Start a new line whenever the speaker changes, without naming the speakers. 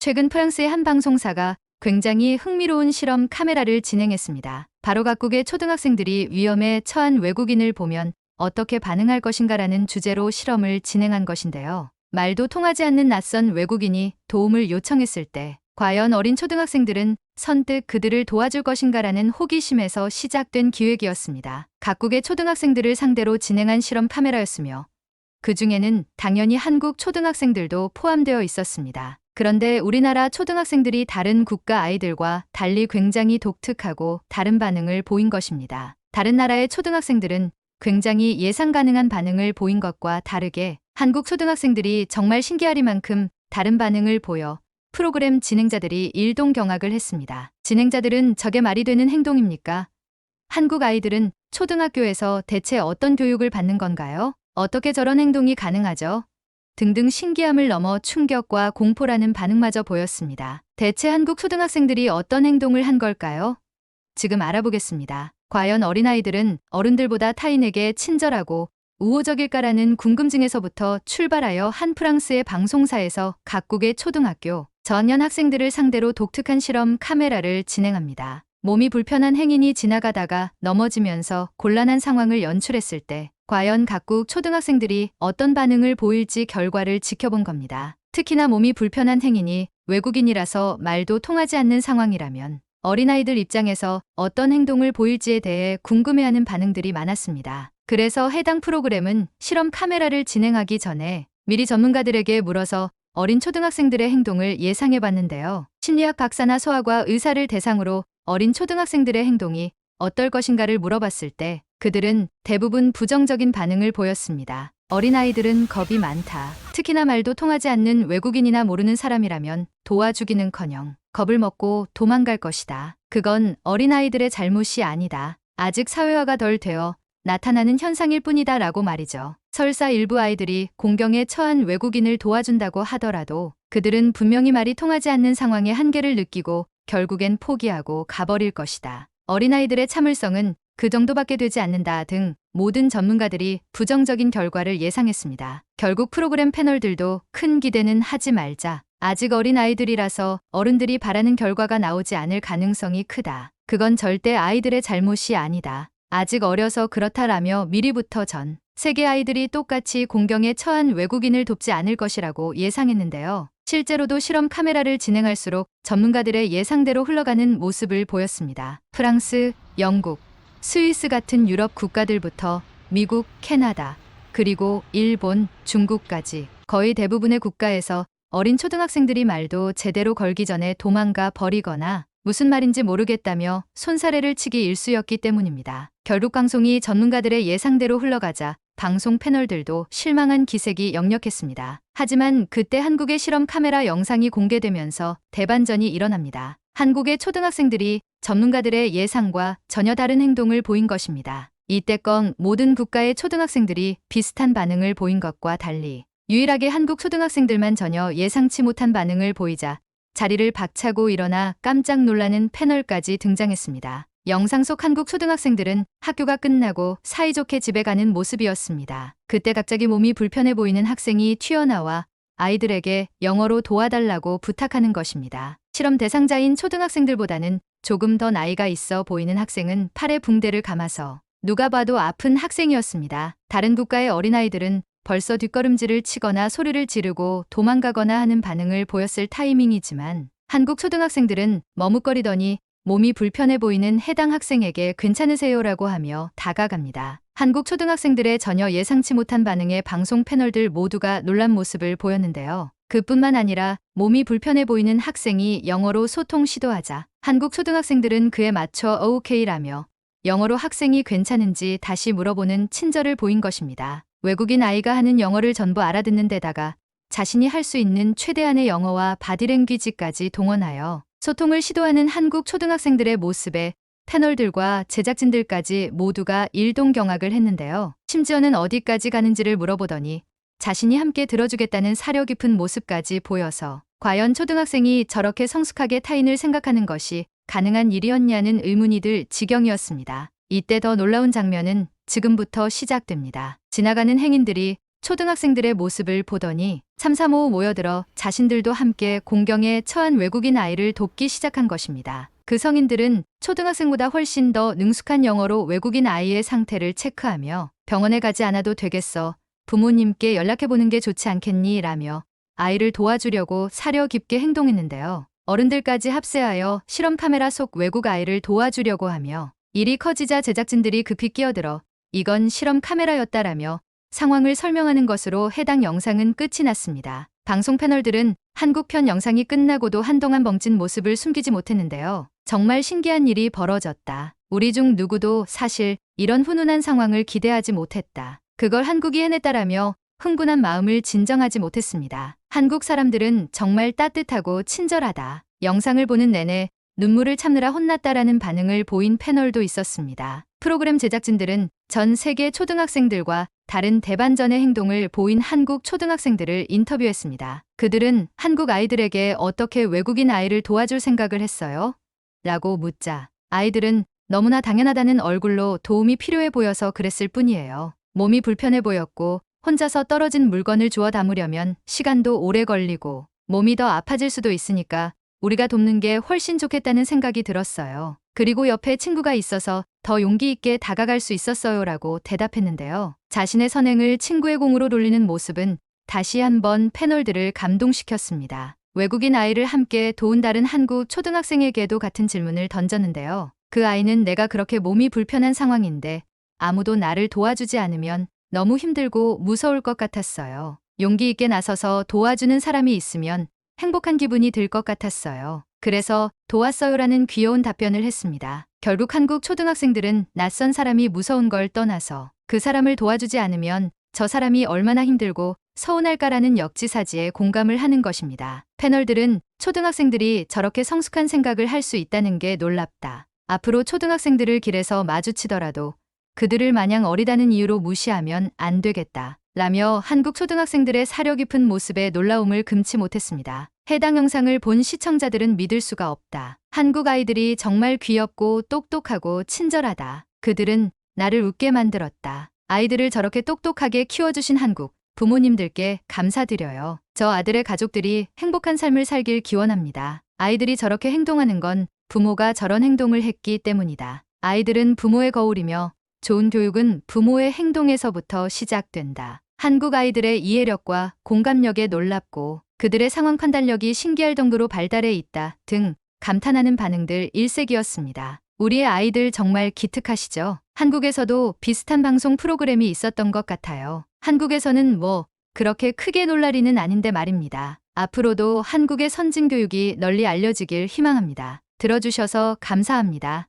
최근 프랑스의 한 방송사가 굉장히 흥미로운 실험 카메라를 진행했습니다. 바로 각국의 초등학생들이 위험에 처한 외국인을 보면 어떻게 반응할 것인가라는 주제로 실험을 진행한 것인데요. 말도 통하지 않는 낯선 외국인이 도움을 요청했을 때 과연 어린 초등학생들은 선뜻 그들을 도와줄 것인가라는 호기심에서 시작된 기획이었습니다. 각국의 초등학생들을 상대로 진행한 실험 카메라였으며 그 중에는 당연히 한국 초등학생들도 포함되어 있었습니다. 그런데 우리나라 초등학생들이 다른 국가 아이들과 달리 굉장히 독특하고 다른 반응을 보인 것입니다. 다른 나라의 초등학생들은 굉장히 예상 가능한 반응을 보인 것과 다르게 한국 초등학생들이 정말 신기하리만큼 다른 반응을 보여 프로그램 진행자들이 일동경악을 했습니다. 진행자들은 저게 말이 되는 행동입니까? 한국 아이들은 초등학교에서 대체 어떤 교육을 받는 건가요? 어떻게 저런 행동이 가능하죠? 등등 신기함을 넘어 충격과 공포라는 반응마저 보였습니다. 대체 한국 초등학생들이 어떤 행동을 한 걸까요? 지금 알아보겠습니다. 과연 어린아이들은 어른들보다 타인에게 친절하고 우호적일까라는 궁금증에서부터 출발하여 한 프랑스의 방송사에서 각국의 초등학교 전년 학생들을 상대로 독특한 실험 카메라를 진행합니다. 몸이 불편한 행인이 지나가다가 넘어지면서 곤란한 상황을 연출했을 때 과연 각국 초등학생들이 어떤 반응을 보일지 결과를 지켜본 겁니다. 특히나 몸이 불편한 행인이 외국인이라서 말도 통하지 않는 상황이라면 어린아이들 입장에서 어떤 행동을 보일지에 대해 궁금해하는 반응들이 많았습니다. 그래서 해당 프로그램은 실험 카메라를 진행하기 전에 미리 전문가들에게 물어서 어린 초등학생들의 행동을 예상해 봤는데요. 심리학 박사나 소아과 의사를 대상으로 어린 초등학생들의 행동이 어떨 것인가를 물어봤을 때 그들은 대부분 부정적인 반응을 보였습니다. 어린아이들은 겁이 많다. 특히나 말도 통하지 않는 외국인이나 모르는 사람이라면 도와주기는커녕 겁을 먹고 도망갈 것이다. 그건 어린아이들의 잘못이 아니다. 아직 사회화가 덜 되어 나타나는 현상일 뿐이다 라고 말이죠. 설사 일부 아이들이 공경에 처한 외국인을 도와준다고 하더라도 그들은 분명히 말이 통하지 않는 상황의 한계를 느끼고 결국엔 포기하고 가버릴 것이다. 어린아이들의 참을성은 그 정도밖에 되지 않는다 등 모든 전문가들이 부정적인 결과를 예상했습니다. 결국 프로그램 패널들도 큰 기대는 하지 말자. 아직 어린 아이들이라서 어른들이 바라는 결과가 나오지 않을 가능성이 크다. 그건 절대 아이들의 잘못이 아니다. 아직 어려서 그렇다라며 미리부터 전 세계 아이들이 똑같이 공경에 처한 외국인을 돕지 않을 것이라고 예상했는데요. 실제로도 실험 카메라를 진행할수록 전문가들의 예상대로 흘러가는 모습을 보였습니다. 프랑스, 영국, 스위스 같은 유럽 국가들부터 미국, 캐나다, 그리고 일본, 중국까지 거의 대부분의 국가에서 어린 초등학생들이 말도 제대로 걸기 전에 도망가 버리거나 무슨 말인지 모르겠다며 손사래를 치기 일쑤였기 때문입니다. 결국 방송이 전문가들의 예상대로 흘러가자 방송 패널들도 실망한 기색이 역력했습니다. 하지만 그때 한국의 실험 카메라 영상이 공개되면서 대반전이 일어납니다. 한국의 초등학생들이 전문가들의 예상과 전혀 다른 행동을 보인 것입니다. 이때껏 모든 국가의 초등학생들이 비슷한 반응을 보인 것과 달리 유일하게 한국 초등학생들만 전혀 예상치 못한 반응을 보이자 자리를 박차고 일어나 깜짝 놀라는 패널까지 등장했습니다. 영상 속 한국 초등학생들은 학교가 끝나고 사이좋게 집에 가는 모습이었습니다. 그때 갑자기 몸이 불편해 보이는 학생이 튀어나와 아이들에게 영어로 도와달라고 부탁하는 것입니다. 실험 대상자인 초등학생들보다는 조금 더 나이가 있어 보이는 학생은 팔에 붕대를 감아서 누가 봐도 아픈 학생이었습니다. 다른 국가의 어린아이들은 벌써 뒷걸음질을 치거나 소리를 지르고 도망가거나 하는 반응을 보였을 타이밍이지만 한국 초등학생들은 머뭇거리더니 몸이 불편해 보이는 해당 학생에게 괜찮으세요라고 하며 다가갑니다. 한국 초등학생들의 전혀 예상치 못한 반응에 방송 패널들 모두가 놀란 모습을 보였는데요. 그뿐만 아니라 몸이 불편해 보이는 학생이 영어로 소통 시도하자 한국 초등학생들은 그에 맞춰 오케이라며 영어로 학생이 괜찮은지 다시 물어보는 친절을 보인 것입니다. 외국인 아이가 하는 영어를 전부 알아듣는 데다가 자신이 할 수 있는 최대한의 영어와 바디랭귀지까지 동원하여 소통을 시도하는 한국 초등학생들의 모습에 패널들과 제작진들까지 모두가 일동경악을 했는데요. 심지어는 어디까지 가는지를 물어보더니 자신이 함께 들어주겠다는 사려 깊은 모습까지 보여서 과연 초등학생이 저렇게 성숙하게 타인을 생각하는 것이 가능한 일이었냐는 의문이 들 지경이었습니다. 이때 더 놀라운 장면은 지금부터 시작됩니다. 지나가는 행인들이 초등학생들의 모습을 보더니 삼삼오오 모여들어 자신들도 함께 공경에 처한 외국인 아이를 돕기 시작한 것입니다. 그 성인들은 초등학생보다 훨씬 더 능숙한 영어로 외국인 아이의 상태를 체크하며 병원에 가지 않아도 되겠어. 부모님께 연락해보는 게 좋지 않겠니? 라며 아이를 도와주려고 사려 깊게 행동했는데요. 어른들까지 합세하여 실험 카메라 속 외국 아이를 도와주려고 하며 일이 커지자 제작진들이 급히 끼어들어 이건 실험 카메라였다라며 상황을 설명하는 것으로 해당 영상은 끝이 났습니다. 방송 패널들은 한국 편 영상이 끝나고도 한동안 벙찐 모습을 숨기지 못했는데요. 정말 신기한 일이 벌어졌다. 우리 중 누구도 사실 이런 훈훈한 상황을 기대하지 못했다. 그걸 한국이 해냈다라며 흥분한 마음을 진정하지 못했습니다. 한국 사람들은 정말 따뜻하고 친절하다. 영상을 보는 내내 눈물을 참느라 혼났다라는 반응을 보인 패널도 있었습니다. 프로그램 제작진들은 전 세계 초등학생들과 다른 대반전의 행동을 보인 한국 초등학생들을 인터뷰했습니다. 그들은 한국 아이들에게 어떻게 외국인 아이를 도와줄 생각을 했어요? 라고 묻자 아이들은 너무나 당연하다는 얼굴로 도움이 필요해 보여서 그랬을 뿐이에요. 몸이 불편해 보였고 혼자서 떨어진 물건을 주워 담으려면 시간도 오래 걸리고 몸이 더 아파질 수도 있으니까 우리가 돕는 게 훨씬 좋겠다는 생각이 들었어요. 그리고 옆에 친구가 있어서 더 용기 있게 다가갈 수 있었어요 라고 대답했는데요. 자신의 선행을 친구의 공으로 돌리는 모습은 다시 한번 패널들을 감동시켰습니다. 외국인 아이를 함께 도운 다른 한국 초등학생에게도 같은 질문을 던졌는데요. 그 아이는 내가 그렇게 몸이 불편한 상황인데 아무도 나를 도와주지 않으면 너무 힘들고 무서울 것 같았어요. 용기 있게 나서서 도와주는 사람이 있으면 행복한 기분이 들 것 같았어요. 그래서 도왔어요라는 귀여운 답변을 했습니다. 결국 한국 초등학생들은 낯선 사람이 무서운 걸 떠나서 그 사람을 도와주지 않으면 저 사람이 얼마나 힘들고 서운할까라는 역지사지에 공감을 하는 것입니다. 패널들은 초등학생들이 저렇게 성숙한 생각을 할 수 있다는 게 놀랍다. 앞으로 초등학생들을 길에서 마주치더라도 그들을 마냥 어리다는 이유로 무시하면 안 되겠다. 라며 한국 초등학생들의 사려 깊은 모습에 놀라움을 금치 못했습니다. 해당 영상을 본 시청자들은 믿을 수가 없다. 한국 아이들이 정말 귀엽고 똑똑하고 친절하다. 그들은 나를 웃게 만들었다. 아이들을 저렇게 똑똑하게 키워주신 한국 부모님들께 감사드려요. 저 아들의 가족들이 행복한 삶을 살길 기원합니다. 아이들이 저렇게 행동하는 건 부모가 저런 행동을 했기 때문이다. 아이들은 부모의 거울이며 좋은 교육은 부모의 행동에서부터 시작된다. 한국 아이들의 이해력과 공감력에 놀랍고 그들의 상황 판단력이 신기할 정도로 발달해 있다 등 감탄하는 반응들 일색이었습니다. 우리의 아이들 정말 기특하시죠? 한국에서도 비슷한 방송 프로그램이 있었던 것 같아요. 한국에서는 뭐 그렇게 크게 놀랄 일은 아닌데 말입니다. 앞으로도 한국의 선진 교육이 널리 알려지길 희망합니다. 들어주셔서 감사합니다.